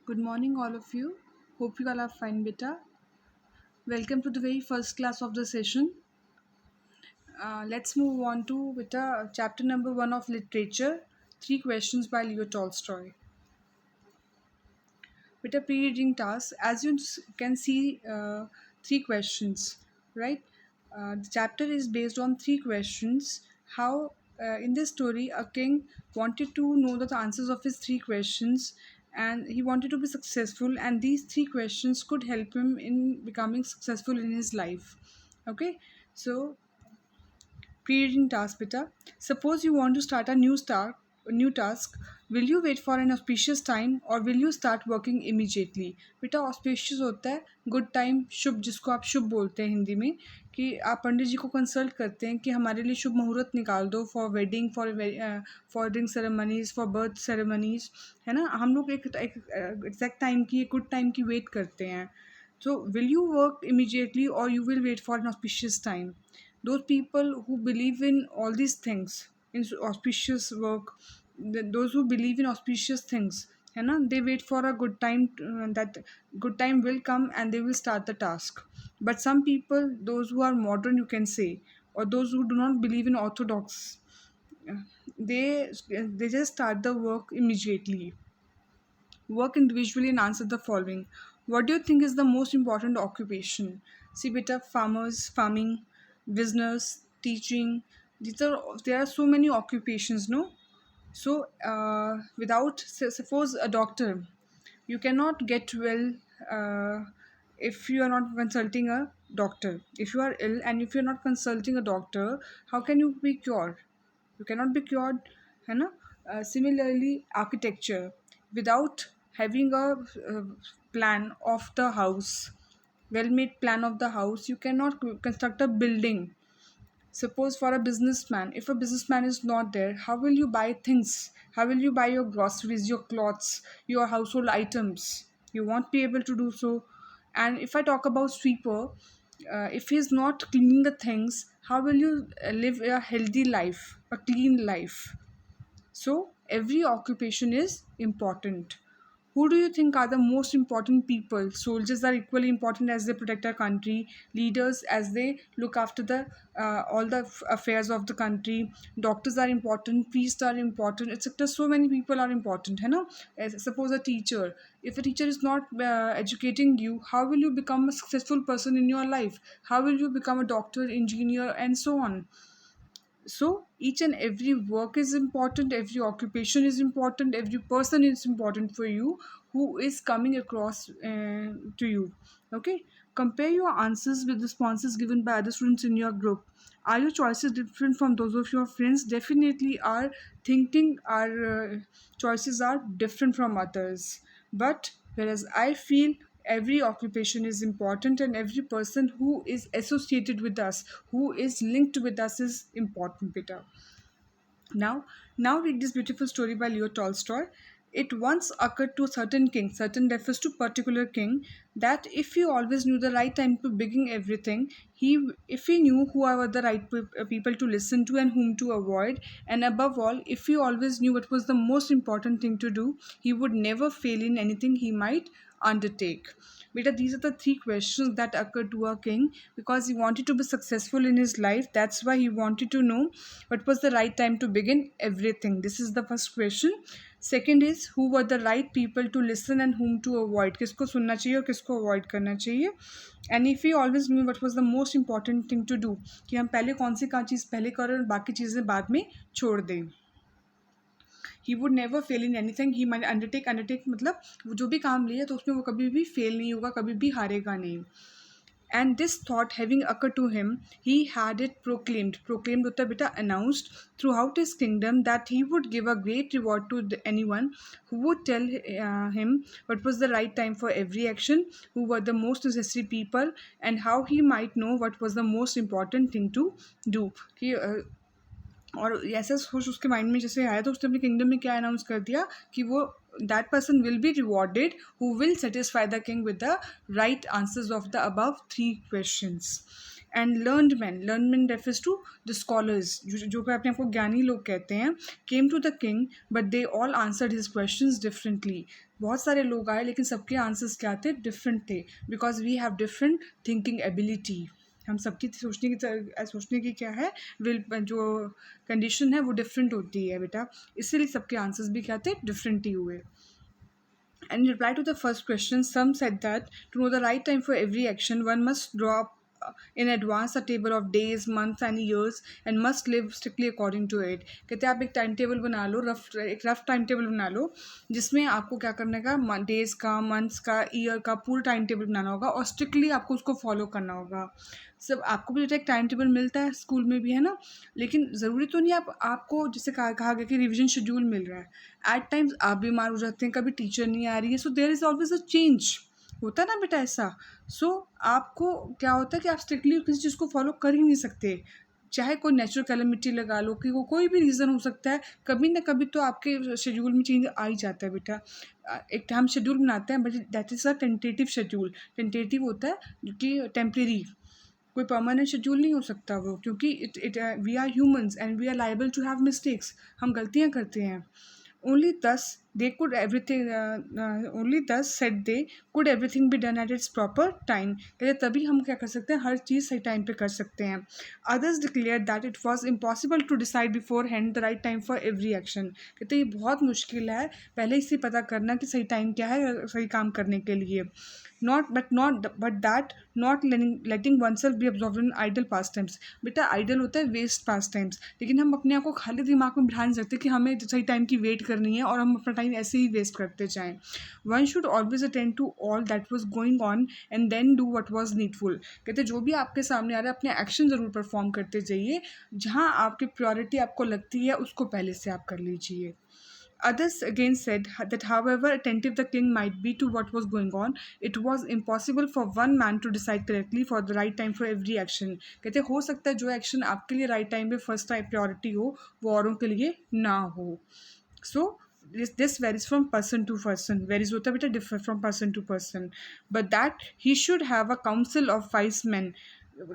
Good morning, all of you. Hope you all are fine, beta. Welcome to the very first class of the session. Let's move on to beta chapter number one of literature. Three questions by Leo Tolstoy. Beta pre-reading task. As you can see, three questions, right? The chapter is based on three questions. How in this story, a king wanted to know the answers of his three questions, and he wanted to be successful. And these three questions could help him in becoming successful in his life. Okay, so pre-reading task beta. Suppose you want to start a new task. Will you wait for an auspicious time or will you start working immediately? बेटा auspicious होता है good time, शुभ, जिसको आप शुभ बोलते हैं हिंदी में, कि आप पंडित जी को कंसल्ट करते हैं कि हमारे लिए शुभ मुहूर्त निकाल दो for wedding, for ring ceremonies, for birth ceremonies, है ना। हम लोग एक एग्जैक्ट टाइम की, एक गुड टाइम की वेट करते हैं. So will you work immediately or you will wait for an auspicious time? Those people who believe in all these things, in auspicious work, those who believe in auspicious things, है ना, they wait for a good time, that good time will come and they will start the task. But some people, those who are modern, you can say, or those who do not believe in orthodox, they just start the work immediately. Work individually and answer the following. What do you think is the most important occupation? See, beta, farmers, farming, business, teaching. There are so many occupations, no? So, suppose a doctor, you cannot get well if you are not consulting a doctor. If you are ill and if you are not consulting a doctor, how can you be cured? You cannot be cured, है ना. Similarly, architecture, without having a plan of the house, well-made plan of the house, you cannot construct a building. Suppose for a businessman, if a businessman is not there, how will you buy things? How will you buy your groceries, your clothes, your household items? You won't be able to do so. And if I talk about sweeper, if he is not cleaning the things, how will you live a healthy life, a clean life? So every occupation is important. Who do you think are the most important people? Soldiers are equally important as they protect our country. Leaders, as they look after the all the affairs of the country. Doctors are important. Priests are important, etc. So many people are important. है ना? Suppose a teacher. If a teacher is not educating you, how will you become a successful person in your life? How will you become a doctor, engineer, and so on? So each and every work is important, every occupation is important, every person is important for you who is coming across to you. Okay, compare your answers with responses given by other students in your group. Are your choices different from those of your friends? Definitely our thinking, our choices are different from others. But whereas I feel every occupation is important and every person who is associated with us, who is linked with us, is important, beta. Now read this beautiful story by Leo Tolstoy. It once occurred to a certain king, certain refers to particular king, that if he always knew the right time to begin everything, if he knew who were the right people to listen to and whom to avoid, and above all, if he always knew what was the most important thing to do, he would never fail in anything he might undertake. Beta, these are the three questions that occurred to a king because he wanted to be successful in his life. That's why he wanted to know what was the right time to begin everything. This is the first question. Second is, who were the right people to listen and whom to avoid? किसको सुनना चाहिए और किसको avoid करना चाहिए? And if he always knew what was the most important thing to do, कि हम पहले कौन सी चीज़ पहले करें और बाकी चीज़ें बाद में छोड़ दें. He would never fail in anything. He might undertake मतलब वो जो भी काम लिया तो उसमें वो कभी भी फेल नहीं होगा, कभी भी हारेगा नहीं. And this thought having occurred to him, he had it proclaimed होता है बेटा announced throughout his kingdom that he would give a great reward to anyone who would tell him what was the right time for every action, who were the most necessary people, and how he might know what was the most important thing to do. कि और ऐसा सोच उसके mind में जैसे आया तो उसने अपने किंगडम में क्या अनाउंस कर दिया कि वो that person will be rewarded who will satisfy the king with the right answers of the above three questions. And learned men refers to the scholars, जो कि अपने आप को ज्ञानी लोग कहते हैं, came to the king but they all answered his questions differently. बहुत सारे लोग आए लेकिन सबके आंसर्स क्या थे, डिफरेंट थे, because we have different thinking ability. हम सबकी सोचने की क्या है, विल जो कंडीशन है वो डिफरेंट होती है बेटा, इसीलिए सबके आंसर्स भी क्या थे, डिफरेंट ही हुए। And in reply to the first question, some said that to know the right time for every action, one must draw up in advance a table of days, months and years and must live strictly according to it। कहते हैं आप एक time table बना लो, एक rough time table बना लो जिसमें आपको क्या करने का, डेज का, मंथ्स का, ईयर का पूरा टाइम टेबल बनाना होगा और स्ट्रिक्टली आपको उसको फॉलो करना होगा। सब आपको भी बेटा एक टाइम टेबल मिलता है स्कूल में भी, है ना, लेकिन ज़रूरी तो नहीं आपको जैसे कहा गया कि रिविजन शेड्यूल मिल रहा है, एट टाइम्स आप बीमार हो जाते हैं, कभी टीचर नहीं आ रही है, so there is always a change, होता है ना बेटा ऐसा। सो आपको क्या होता है कि आप स्ट्रिक्टली किसी चीज़ को फॉलो कर ही नहीं सकते, चाहे कोई नेचुरल कैलेमिटी लगा लो कि वो कोई भी रीज़न हो सकता है, कभी ना कभी तो आपके शेड्यूल में चेंज आ ही जाता है बेटा। एक हम शेड्यूल बनाते हैं but that is a tentative schedule. Tentative होता है जो कि टेम्परेरी, कोई परमानेंट शेड्यूल नहीं हो सकता वो, क्योंकि it it we are humans and we are liable to have mistakes, हम गलतियाँ करते हैं। Only thus they could everything only thus set they could everything be done at its proper time. कहते तभी हम क्या कर सकते हैं, हर चीज़ सही टाइम पे कर सकते हैं। Others declare that it was impossible to decide beforehand the right time for every action. कहते ये बहुत मुश्किल है पहले ही से पता करना कि सही टाइम क्या है सही काम करने के लिए। But that not letting oneself be absorbed in idle pastimes। बेटा आइडल होता है वेस्ट पास टाइम्स, लेकिन हम अपने आप को खाली दिमाग में बिठा नहीं सकते कि हमें सही टाइम की वेट करनी है और हम अपना टाइम ऐसे ही वेस्ट करते जाएं। One should always attend to all that was going on and then do what was needful. कहते जो भी आपके सामने आ रहा है अपने एक्शन ज़रूर परफॉर्म करते जाइए, जहाँ आपकी प्रायोरिटी आपको लगती है उसको पहले से आप कर लीजिए। Others again said that however attentive the king might be to what was going on, it was impossible for one man to decide correctly for the right time for every action। कहते हो सकता है जो action आपके लिए right time पे first time priority हो वो औरों के लिए ना हो। सो this varies from person to person, varies होता है बेटा, differ from person to person, but that he should have a council of wise men।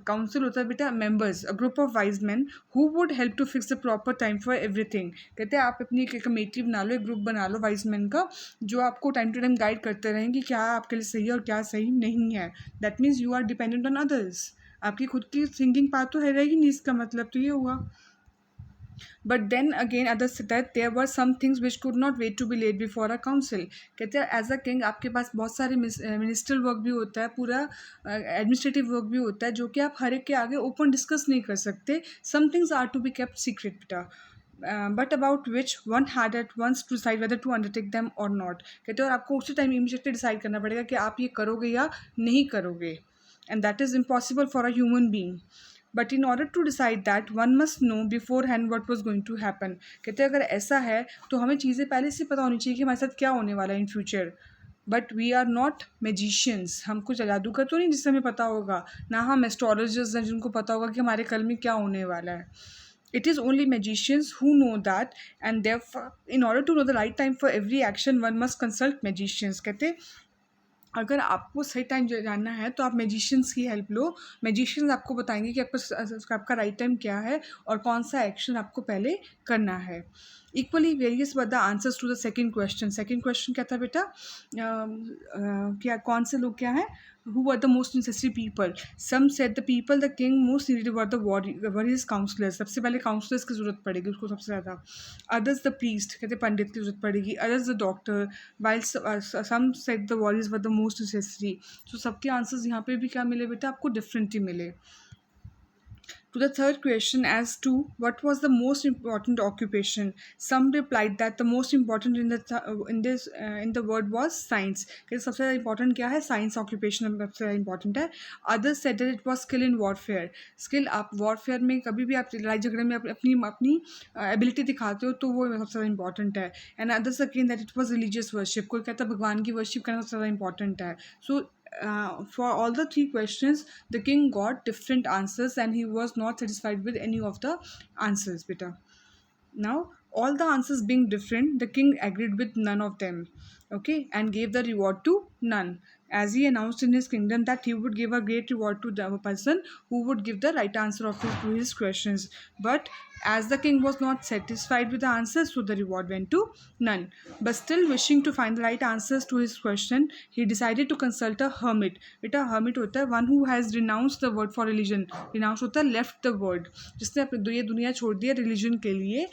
Council होता है बेटा members, a group of wise man who would help to fix the proper time for everything. कहते हैं आप अपनी एक committee बना लो, एक ग्रुप बना लो वाइज मैन का, जो आपको टाइम टू टाइम गाइड करते रहें कि क्या आपके लिए सही है और क्या सही नहीं है। That means you are dependent on others, आपकी खुद की थिंकिंग पावर तो है रहेगी नहीं, इसका मतलब तो ये हुआ। But then again others said that there were some things which could not wait to be laid before a council। कहते हैं एज अ किंग आपके पास बहुत सारे मिनिस्ट्रियल वर्क भी होता है, पूरा एडमिनिस्ट्रेटिव वर्क भी होता है जो कि आप हर एक के आगे ओपन डिस्कस नहीं कर सकते। Some things are to be kept secret बेटा, but about which one had at once to decide whether to undertake them or not. कहते हैं और आपको उसी टाइम इमीडिएटली डिसाइड करना पड़ेगा कि आप ये करोगे या नहीं करोगे, and that is impossible for a human being. But in order to decide that one must know beforehand what was going to happen. कहते हैं अगर ऐसा है तो हमें चीज़ें पहले से पता होनी चाहिए कि हमारे साथ क्या होने वाला है in future. But we are not magicians, हम कुछ जादूगर तो नहीं जिससे हमें पता होगा, ना हम एस्ट्रोलॉजर्स हैं जिनको पता होगा कि हमारे कल में क्या होने वाला है। It is only magicians who know that, and therefore in order to know the right time for every action one must consult magicians। कहते अगर आपको सही टाइम जानना है तो आप मैजिशियंस की हेल्प लो। मैजिशियंस आपको बताएंगे कि आपका राइट टाइम क्या है और कौन सा एक्शन आपको पहले करना है। Equally various were the answers to the second question. Second question क्या था बेटा, क्या कौन से लोग क्या हैं, who were the most necessary people। some said the people the king most needed were his counselors। सबसे पहले काउंसलर्स की ज़रूरत पड़ेगी उसको सबसे ज़्यादा। others the priest, कहते पंडित की ज़रूरत पड़ेगी। others the doctor, while some said the warriors were the most necessary। तो सबके आंसर्स यहाँ पे भी क्या मिले बेटा, आपको डिफरेंट ही मिले। To the third question as to what was the most important occupation, some replied that the most important in the word was science। कि सबसे ज़्यादा important क्या है, science occupation सबसे ज़्यादा important है। Others said that it was skill in warfare। skill आप warfare में कभी भी आप लड़ाई झगड़े में अपनी ability दिखाते हो तो वो सबसे ज़्यादा important है। And others again that it was religious worship, कोई कहता है भगवान की worship करना सबसे ज़्यादा important है। So for all the three questions the king got different answers and he was not satisfied with any of the answers beta। Now all the answers being different the king agreed with none of them, okay, and gave the reward to none। as he announced in his kingdom that he would give a great reward to the person who would give the right answer to his questions. But as the king was not satisfied with the answers, so the reward went to none. But still wishing to find the right answers to his question, he decided to consult a hermit. बेटा hermit होता है one who has renounced the word for religion. Renounce होता है left the word, जिसने अपनी ये दुनिया छोड़ दी है religion के लिए.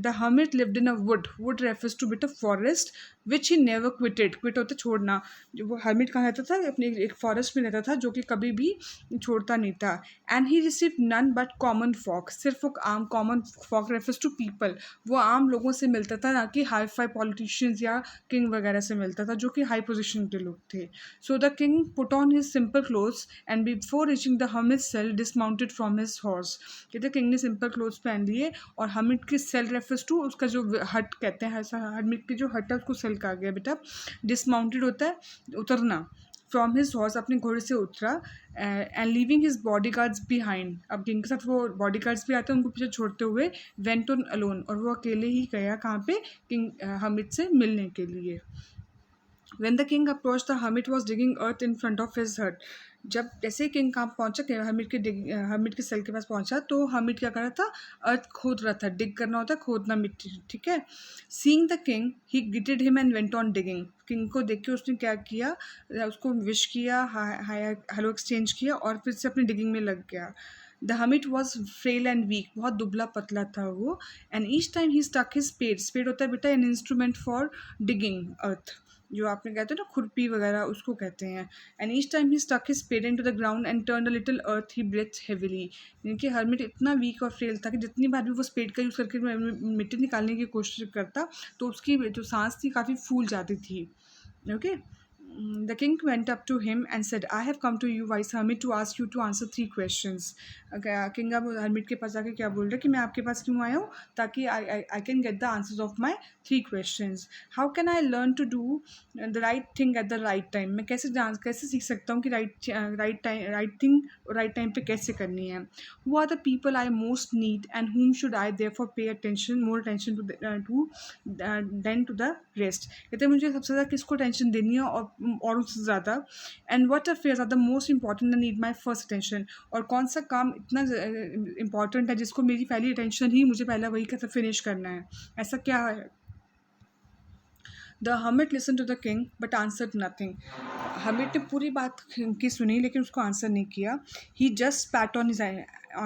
The hermit lived in a wood. Wood refers to bit of forest which he never quitted. Quit होता है छोड़ना. जो वो hermit कहाँ रहता था, अपने एक forest में रहता था जो कि कभी भी छोड़ता नहीं था. And he received none but common folk. सिर्फ वो आम common folk refers to people. वो आम लोगों से मिलता था, ना कि हाई फाई politicians या king वगैरह से मिलता था जो कि high position के लोग थे. So the king put on his simple clothes and before reaching the hermit's cell dismounted from his horse. कहते king ने simple clothes पहन लिए और hermit की cell refers to उसका जो hut कहते हैं, ऐसा hermit की जो hut है उसको cell कहा गया बेटा. Dismounted होता है उतरना. फ्रॉम हिज हॉर्स, अपने घोड़े से उतरा. And leaving his body guards behind. अब जिनके साथ वो बॉडी गार्ड्स भी आते हैं उनको पीछे छोड़ते हुए वेंट ऑन अलोन, और वो अकेले ही गया कहाँ पे, किंग हमिद से मिलने के लिए. When the king approached, the hermit was digging earth in front of his hut. जब जैसे ही किंग कहाँ पहुंचा, हमिद के सेल के पास पहुंचा, तो हमिद क्या कर रहा था, अर्थ खोद रहा था. डिग करना होता है खोदना मिट्टी, ठीक है. Seeing the king he greeted him and went on digging. King को देख के उसने क्या किया, उसको विश किया, हेलो एक्सचेंज किया और फिर से अपनी डिगिंग में लग गया. The hermit was frail and weak, बहुत दुबला पतला था वो. And each time he stuck his spade. Spade होता है बेटा an instrument for digging earth, जो आपने कहते हो ना खुरपी वगैरह, उसको कहते हैं. And each time he stuck his spade into the ground and turn a little earth he breathe heavily. यानी कि हर्मिट इतना वीक और फ्रेल था कि जितनी बार भी वो स्पेड का यूज़ करके मिट्टी निकालने की कोशिश करता तो उसकी जो सांस थी काफ़ी फूल जाती थी. Okay. The king went up to him and said, I have come to you, wise hermit, to ask you to answer 3 questions. King अब हर्मिट के पास आके क्या बोल रहे कि मैं आपके पास क्यों आया हूँ, ताकि I can get the answers of my 3 questions. How can I learn to do the right thing at the right time. मैं कैसे सीख सकता हूँ कि राइट थिंग राइट टाइम पे कैसे करनी है. Who are the people I most need and whom should I therefore pay attention more attention to than to the rest. कहते हैं मुझे सबसे ज़्यादा किसको टेंशन देनी है और उससे ज़्यादा. And what affairs are the most important and need my first attention. और कौन सा काम इतना इंपॉर्टेंट है जिसको मेरी पहली अटेंशन ही, मुझे पहला वही कैसे फिनिश करना है, ऐसा क्या है. The hermit listen to the king but answer nothing. Hermit ने पूरी बात की सुनी लेकिन उसको आंसर नहीं किया. He just pat on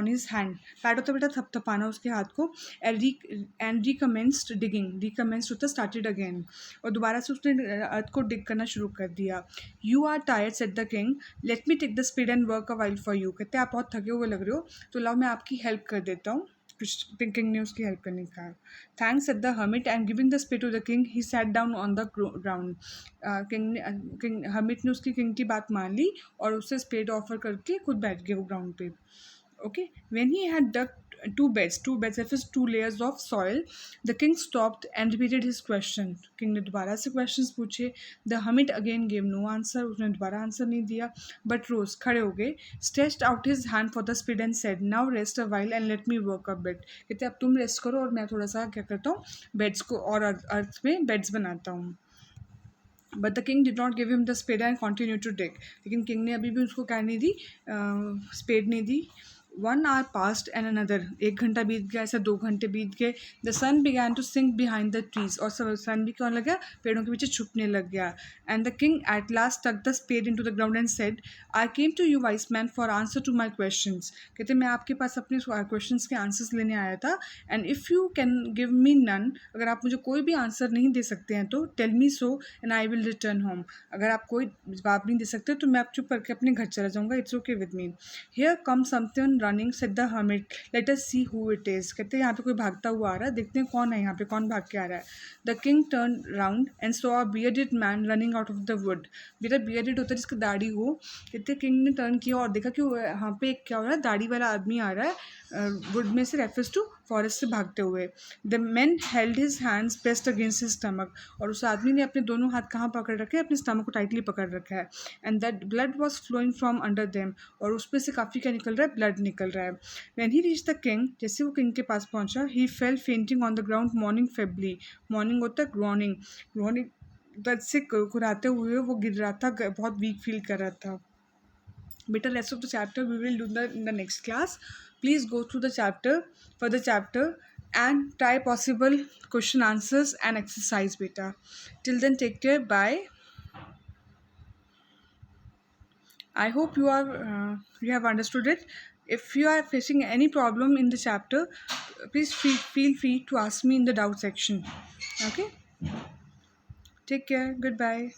his hand. Pat होता बेटा थपथपाना उसके हाथ को. And रिकमेंस्ड digging. रिकमेंस्ड होता स्टार्टेड अगेन, और दोबारा से उसने अर्थ को डिग करना शुरू कर दिया. You are tired said the king, let me take the speed and work a while for you. कहते हैं आप बहुत थके हुए लग रहे हो तो लाओ मैं आपकी हेल्प कर देता हूँ. किंग ने उसकी हेल्प करने का. Thanks at the hermit and giving the spade to the king he sat down on the ground. King hermit ने उसकी किंग की बात मान ली और उससे स्पेड ऑफर करके खुद बैठ गए वो ग्राउंड पे. Okay, when he had dug two beds refers 2 layers of soil. The king stopped and repeated his question. King ने दोबारा से questions पूछे. The hermit again gave no answer. उसने दोबारा आंसर नहीं दिया, but rose, खड़े हो गए, stretched out his hand for the spade and said, now rest a while and let me work a bit. कहते अब तुम रेस्ट करो और मैं थोड़ा सा क्या करता हूँ, बेड्स को और अर्थ में बेड्स बनाता हूँ. But the king did not give him the spade and continue to dig. लेकिन किंग ने अभी भी उसको क्या नहीं दी, स्पेड नहीं दी. 1 hour passed and another. 1 घंटा बीत गया, ऐसा 2 घंटे बीत गए. The sun began to sink behind the trees. और सन भी कौन लग गया, पेड़ों के पीछे छुपने लग गया. And the king at last tuck the spade into the ground and said, I came to you wise man for answer to my question. कहते मैं आपके पास अपने क्वेश्चन के आंसर्स लेने आया था. And if you can give me none, अगर आप मुझे कोई भी आंसर नहीं दे सकते हैं तो tell me so and I will return home. अगर आप कोई जवाब नहीं दे सकते तो मैं आप चुप करके अपने घर चला जाऊँगा. It's okay with me. Here come something running said the hermit, let us see who it is. कहते हैं यहाँ पे कोई भागता हुआ आ रहा है, देखते हैं कौन है यहाँ पे, कौन भाग के आ रहा है. The king turn round and saw a bearded man running out of the wood. बेटा बियर्डेड होता है जिसकी दाढ़ी हो. कहते हैं किंग ने टर्न किया और देखा कि यहाँ पे क्या हो रहा है, दाढ़ी वाला आदमी आ रहा है वुड में से, रेफर्स टू फॉरेस्ट से भागते हुए. The man held his hands pressed against his stomach. और उस आदमी ने अपने दोनों हाथ कहाँ पकड़ रखे हैं, अपने स्टमक को टाइटली पकड़ रखा है. And that blood was flowing from under them. और उस पर से काफ़ी क्या निकल रहा है, ब्लड निकल रहा है. When he reached the king, जैसे वो किंग के पास पहुंचा, he fell fainting on the ground, mourning feebly. Mourning होता है groaning. दर्द से कुराते हुए वो गिर रहा था, बहुत वीक फील कर रहा था। बेटा, rest of the chapter we will do in the next class. Please go through the chapter for the chapter and try possible question answers and exercise, beta. Till then, take care. Bye. I hope you have understood it. If you are facing any problem in the chapter, please feel free to ask me in the doubt section. Okay? Take care. Goodbye.